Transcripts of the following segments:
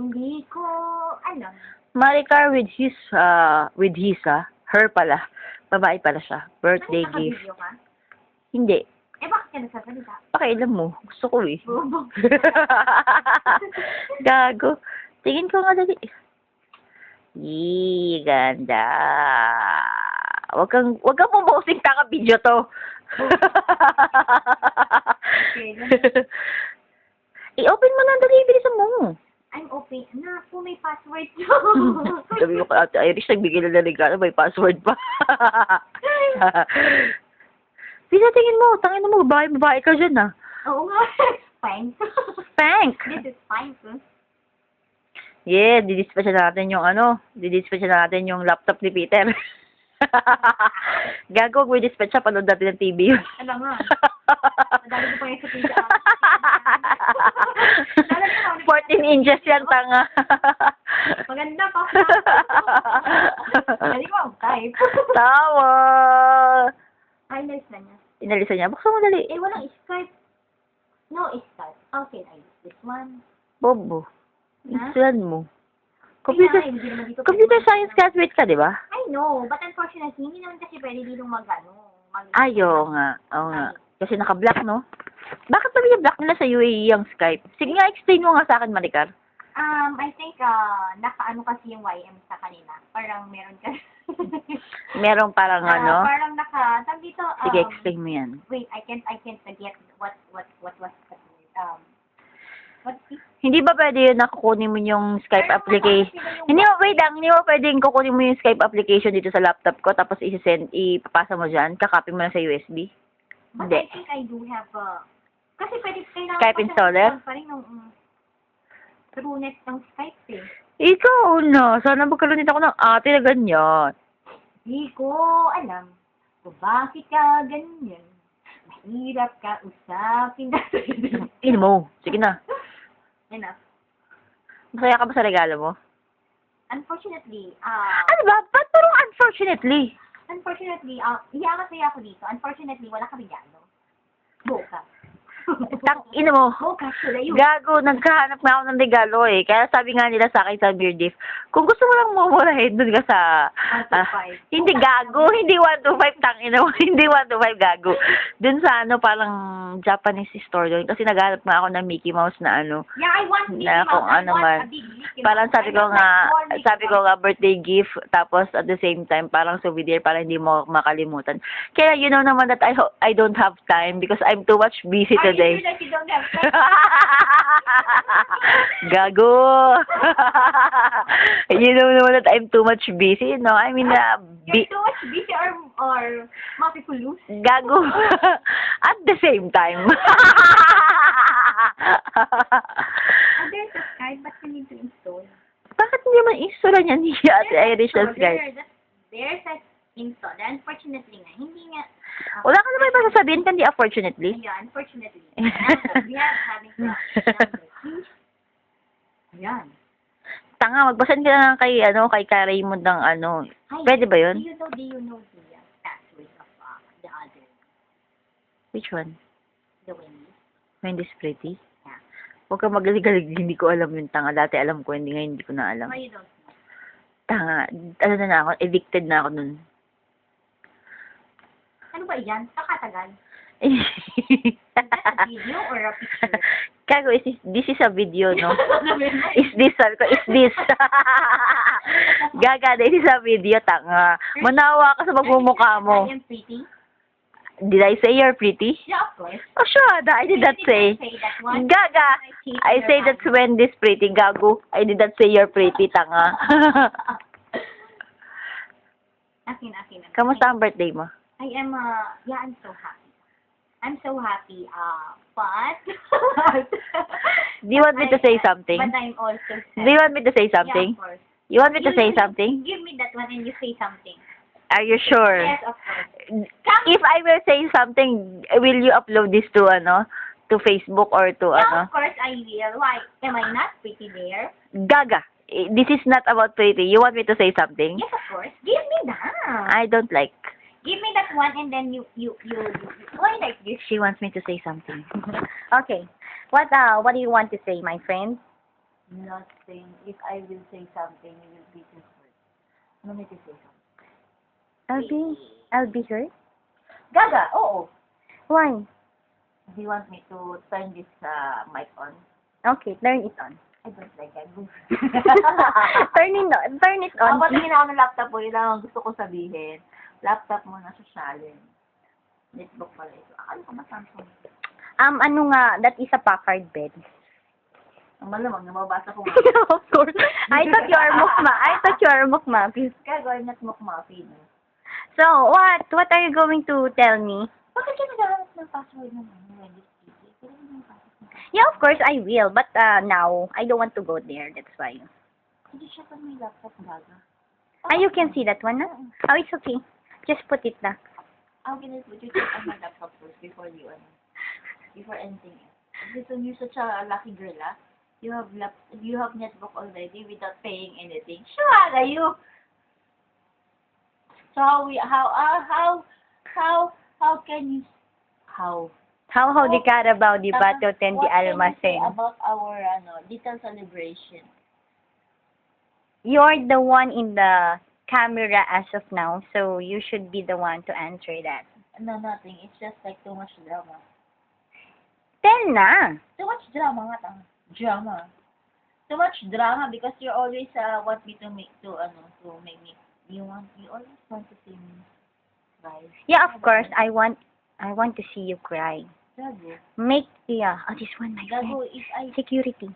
Hindi ko alam. Maricar with his, her pala. Babae pala siya. Birthday gift. Naka-video ka? Hindi. Eh, bakit ka nagsasalita? Pakialam mo. Gusto ko eh. Bobo. Gago. Tingin ko nga dali. Yee, ganda. Wag kang pumosing taka video to. Okay, I-open mo na dali, bilisan mo. I'm open. Na, po may password to. Sabi ko kay Ate Irish, nagbigay na ng regalo, may password pa. Bisa, tingin mo, tangin mo, babae ka dyan, ah. Oo nga. Fine. Thank! This is fine, sir. Yeah, didispatch natin yung laptop ni Peter. Gago, kung dispatch siya, panood natin ng TV yun. Alam nga. Madami ko pa yung sa TV. 14 inches yan, tanga. Maganda pa. Dali mo ang type. Tawa! Ay, nice na niya. Inalisan niya. Buksan mo dali. Eh, walang Skype. No Skype. Okay, I use this one. Bobo. Ha? Instalan mo. Kaya, hindi naman dito Computer pwede science graduate ka, di ba? I know, but unfortunately, hindi naman kasi pwede dito Oo nga. Oo nga. Kasi naka-block, no? Bakit ba yung block nila sa UAE yung Skype? Sige nga, explain mo nga sa akin, Maricar. I think, naka-ano kasi yung YM sa kanila. Parang meron kasi. Merong parang ano? Parang tag dito, Sige, explain mo yan. wait, I can't get what was Hindi ba pwede yun na kukunin mo yung Skype application? Hindi mo pwedeng kukunin mo yung Skype application dito sa laptop ko, tapos ipapasa mo dyan, kakopy mo na sa USB? But Hindi. I think I do have kasi pwede kailangan Skype pa siya installer? pa rin ng TrueNet ng Skype eh. Ikaw na. Sana magkaroon ako ng ate na ganyan. Di ko alam kung bakit ka ganyan. Mahirap ka usapin. Ino mo. Sige na. Enough. Masaya ka ba sa regalo mo? Unfortunately, Ano ba? Ba't parang unfortunately? masaya ako dito. Unfortunately, wala ka regalo. Boka. Ino mo. Boka sila yun. Gago, nagkahanap na ako ng regalo eh. Kaya sabi nga nila sa akin sa Beer Diff, kung gusto mo lang mumurahin dun ka sa... 125. hindi gago, hindi 125, tangina mo, hindi 125 gago. Dun sa parang Japanese store doon. Kasi naghanap nga ako ng Mickey Mouse na Yeah, I want Mickey na Mouse. kung I ano want man. a big Mickey Mouse. Parang I don't like small Mickey Mouse. birthday gift, tapos at the same time, parang souvenir para hindi mo makalimutan. Kaya you know naman that I don't have time because I'm too much busy Are you today. sure that you don't have time? Gago. You know naman that I'm too much busy, no? I mean, You're too much busy or mapipulus? gago. At the same time. There's a Skype, but you need to install. Bakit hindi man install niya ni Ate Irish na Skype? There's a install. Unfortunately nga, hindi nga. Wala ka naman pa sasabihin kandi unfortunately. Yeah, unfortunately. We have having problems. Yan. Tanga, magbasan ka na kay kay Raymond ng Pwede ba yun? Do you know the password of the other? Which one? The Wendy? Wendy's Pretty? Yeah. Huwag kang magalig-galig, hindi ko alam yung tanga. Dati alam ko, ngayon hindi ko na alam. Why you don't know? Tanga, na ako, addicted na ako nun. Ano ba yan? Kakatagal? Is that a video or a picture? Kago, this is a video, no? Is this? Gaga, this is a video, tanga. Manawa ka sa magmumukha mo. I am pretty? Did I say you're pretty? Yeah, of course. Oh, sure, I did not say. That one. Gaga, I say that's Wendy's pretty, gago. I did not say you're pretty, tanga. Akin. Kamusta ang birthday mo? I am, I'm so happy. But... Do you want me to say something? But I'm also sad. Do you want me to say something? Yeah, of course. You want me to say something? Give me that one and you say something. Are you sure? Yes, of course. If I will say something, will you upload this to to Facebook or to Yeah, of course I will. Why? Am I not pretty there? Gaga. This is not about pretty. You want me to say something? Yes, of course. Give me that. I don't like. Give me that one and then you why like this? She wants me to say something. Okay. What do you want to say, my friend? Nothing. If I will say something, you will be too hurt. No need to say something. I'll be hurt? Gaga, oo. Why? Do you want me to turn this mic on? Okay, turn it on. I don't like that. Turn it on. Patingin ako ng laptop mo, yun lang ang gusto ko sabihin. Laptop mo na sa challenge. Netbook pala ito. Akala ko Samsung. Ano nga, that is a Packard bed. Ang malamang, nababasa ko nga. Of course. I thought you are mukmafi. Kaya gawin na't mukmafi. No? So, what are you going to tell me? Bakit ka naghahanap ng password naman? Yeah, of course I will, but now I don't want to go there. That's why. Hindi siya pa may laptop baga. You can see that one, na? Oh, it's okay. Just put it na. I'm gonna put you check on my laptop first before anything else. Because you're such a lucky girl, ah. You have netbook already without paying anything. Sure, are you? So how can you How di Carabao, di Bato, ten di what can you say Almacen. about our little celebration? You're the one in the camera as of now, so you should be the one to answer that. No, nothing. It's just like too much drama. Tell na. Too much drama nga tanga. Drama. Too much drama because you always want me to make me. You always want to see me cry. Yeah, of course. I want to see you cry. Gago. This one, my Gago, friend. if I Security.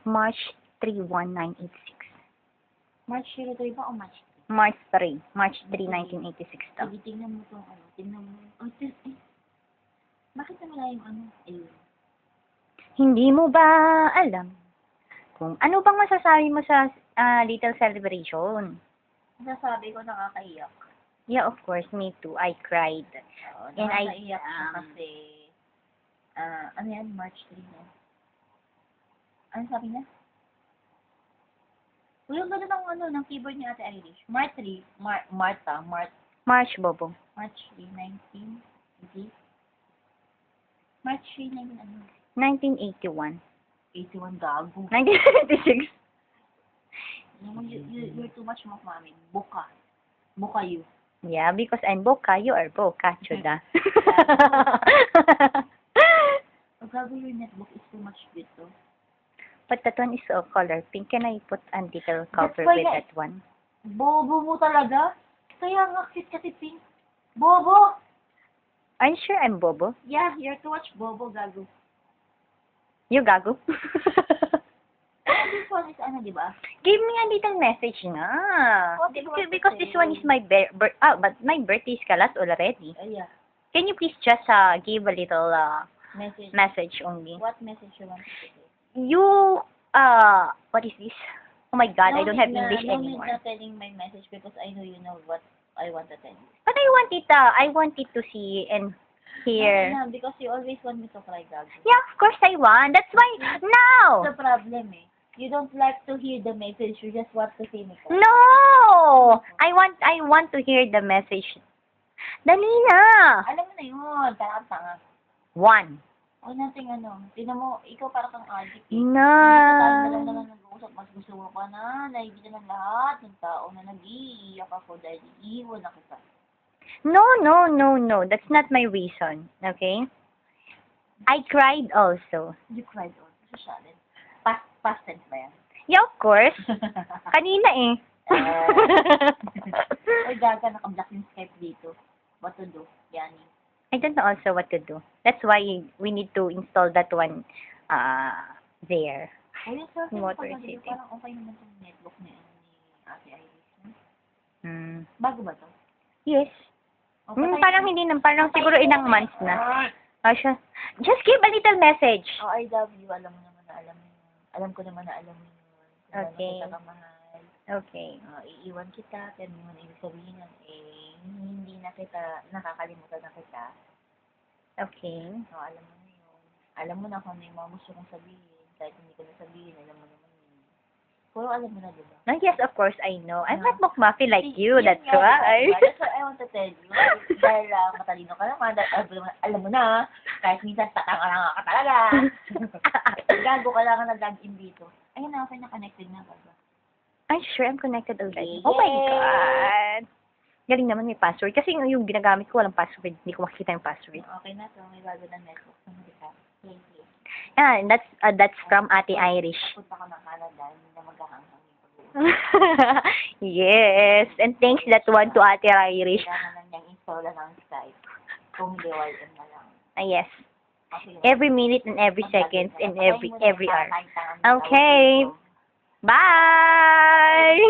March 3, 1986. March 03 ba o March 3? March 3, 1986 to. Sige, tingnan mo itong tingnan mo. Oh, bakit nawala yung ayun? Hindi mo ba alam kung ano bang masasabi mo sa little celebration? Nasabi ko nakakaiyak. Yeah, of course, me too. I cried. And Nakakaiyak siya kasi ano yan? March 3 na. Ano sabi niya? Uy, ang ganda ng keyboard ni Ate Irish. March 3, March, Bobo. March 3, 19, okay? March 3, 19, ano? 1981. 81 gago. 1986. You're too much mukmami. Buka you. Yeah, because I'm Boca, you are Boca, chuda. Oh, gago, your netbook is too much dito. But that one is color pink. Can I put a little cover why with I- that one? Bobo mo talaga? Kaya nga cute kasi pink. Bobo! Are you sure I'm Bobo? Yeah, you're too much bobo, gago. You gago? This one is di ba? Give me a little message na. What do you want to Because say? this one is my but my birthday is kalat already. Yeah. Can you please just give a little Message. message only? What message you want to say? You what is this? Oh my God, I don't have English no anymore. need na telling my message because I know you know what I want to tell you. But I want it to see and hear. No, because you always want me to cry, gago. Yeah, of course I want. That's why now. That's the problem eh. You don't like to hear the message, you just want to see me cry. No! I want to hear the message. Dali na. Alam mo na yun, tanga-tanga. One. Huwag nating tingnan mo, ikaw parang kang addict eh. Na. Tayo na lang naman nag-uusap, mas gusto mo pa na, nakikita ng lahat ng tao na nag-iiyak ako dahil iiwan na kita. No. That's not my reason. Okay? I cried also. You cried also. Social. Past tense ba yan? Yeah, of course. Kanina eh. Oy, gaga, naka-block yung Skype dito. What to do? Yani. I don't know also what to do. That's why we need to install that one there. O yun, sir, Motor City. parang okay naman itong netbook ni Ate Iris. Hmm. Bago ba to? Yes. O, Parang hindi na. Parang siguro ilang months na. Siya. Just give a little message. Oh, I love you. Alam mo naman na alam mo yun. Alam ko naman na alam mo yun. Okay. Kita kang mahal. Okay. Iiwan kita, pero naman ibig sabihin nun, hindi na kita, nakakalimutan na kita. Okay. So, alam mo na yun. Alam mo na kung ano yung mga gusto kong sabihin. Kahit hindi ko na sabihin, alam mo naman yun. Puro alam mo na, diba? No, yes, of course, I know. I'm not mukmafi like you, Yun that's nga, why. diba? That's what I want to tell you. Dahil matalino ka naman, dahil alam mo na, kahit minsan tatanga ka talaga. gago, kailangan na log in dito. Ayun na, okay na connected na ba? Ay, sure, I'm connected already. Yes. Oh my God! Galing naman may password. Kasi yung ginagamit ko walang password. Hindi ko makikita yung password. Okay na to, may bago ng network. Thank you. Yeah, that's from Ate Irish. Punta ka ng Canada, hindi na maghahanghang yung pag-uusap. Yes. And thanks that one to Ate Irish. Kailangan na niyang install ng Skype. Kung hindi, YM na lang. Yes. Okay. Every minute and every second and every hour. Okay. Bye!